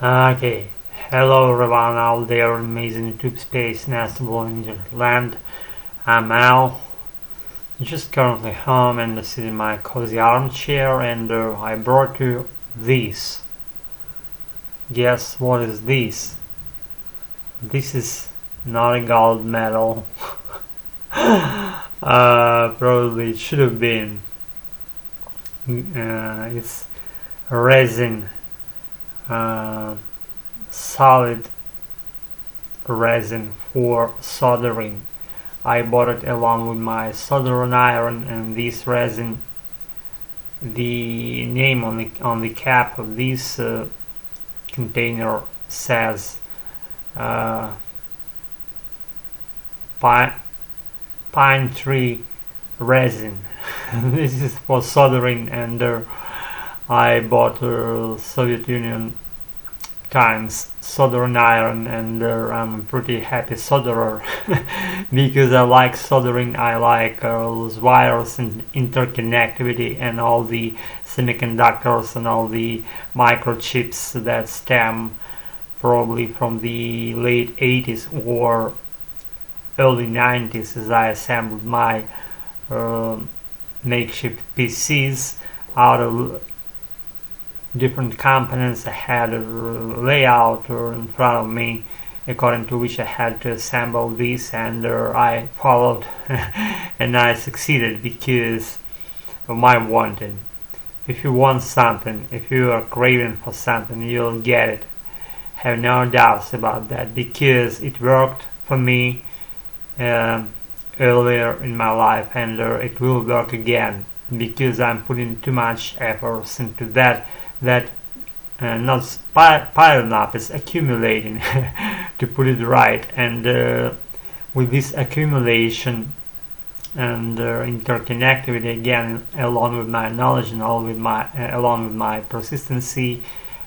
Okay, hello everyone out there in amazing YouTube space, nestable in your land. I'm Al, just currently home and sitting in my cozy armchair, and I brought you this. Guess what is this? This is not a gold medal. Probably it should have been. It's resin. Solid resin for soldering. I bought it along with my soldering iron, and this resin, the name on the cap of this container says pine tree resin. This is for soldering, and I bought Soviet Union times soldering iron, and I'm a pretty happy solderer because I like soldering. I like those wires and interconnectivity and all the semiconductors and all the microchips that stem probably from the late 80s or early 90s, as I assembled my makeshift PCs out of different components. I had a layout in front of me according to which I had to assemble this, and I followed and I succeeded because of my wanting. If you want something, if you are craving for something, you'll get it. Have no doubts about that, because it worked for me earlier in my life, and it will work again, because I'm putting too much effort into that not piling up, it's accumulating to put it right. And with this accumulation and interconnectivity, again, along with my knowledge and along with my persistency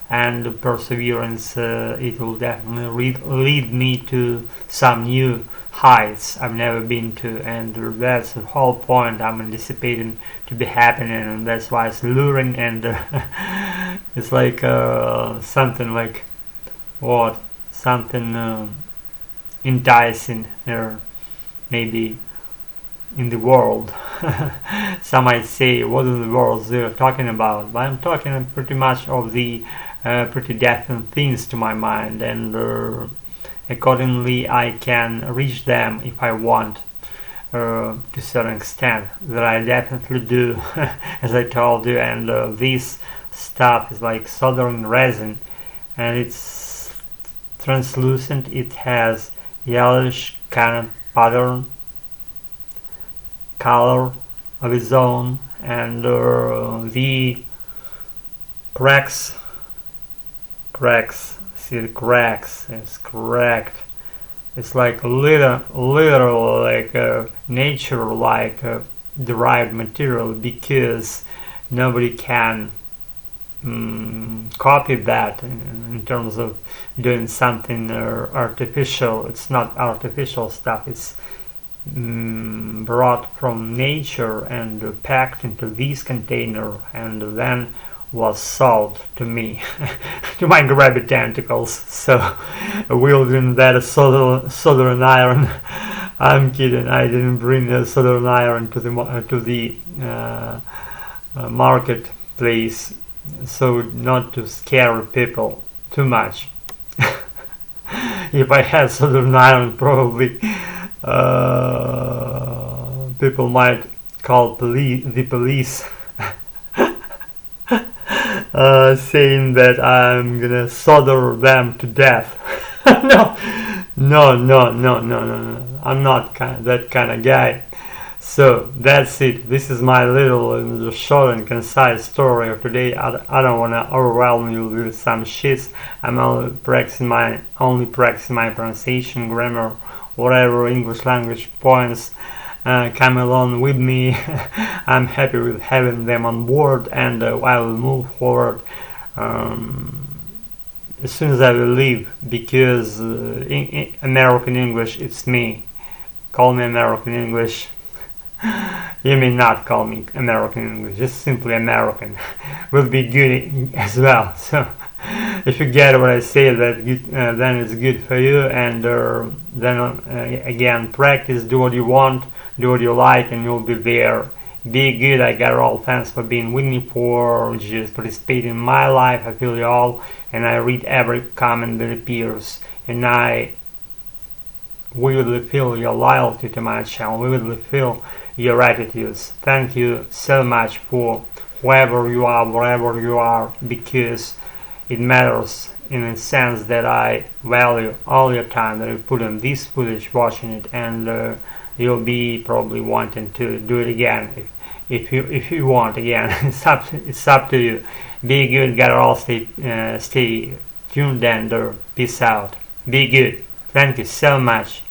and perseverance, it will definitely lead me to some new heights I've never been to, and that's the whole point I'm anticipating to be happening, and that's why it's luring, and it's like something like something enticing, or maybe in the world. Some might say, what in the world they're talking about? But I'm talking pretty much of the pretty definite things to my mind, and accordingly I can reach them if I want, to a certain extent, that I definitely do, as I told you. And this stuff is like soldering resin, and it's translucent. It has yellowish kind of pattern color of its own, and the cracks, see the cracks, it's cracked. It's like literal like nature like derived material, because nobody can copy that in terms of doing something artificial. It's not artificial stuff, it's brought from nature and packed into this container, and then was sold to me to my grabby tentacles. So wielding that soldering iron, I'm kidding, I didn't bring a soldering iron to the marketplace, so not to scare people too much. If I had soldering iron, probably people might call the police, saying that I'm gonna solder them to death. No, I'm not that kind of guy. So that's it. This is my little short and concise story of today. I don't want to overwhelm you with some shits. I'm only practicing my pronunciation, grammar, whatever English language points come along with me. I'm happy with having them on board, and I will move forward as soon as I will leave, because in American English, it's me. Call me American English. You may not call me American English, just simply American will be good as well. So if you get what I say, that good, then it's good for you. And then again, practice, do what you want, do what you like, and you'll be there. Be good. I got all. Thanks for being with me, for just participating in my life. I feel you all, and I read every comment that appears, and I really feel your loyalty to my channel. We really feel your attitudes. Thank you so much for whoever you are, wherever you are, because it matters in a sense that I value all your time that you put in this footage, watching it, and you'll be probably wanting to do it again if you want again. It's up to you. Be good, gotta all stay tuned, and peace out. Be good. Thank you so much.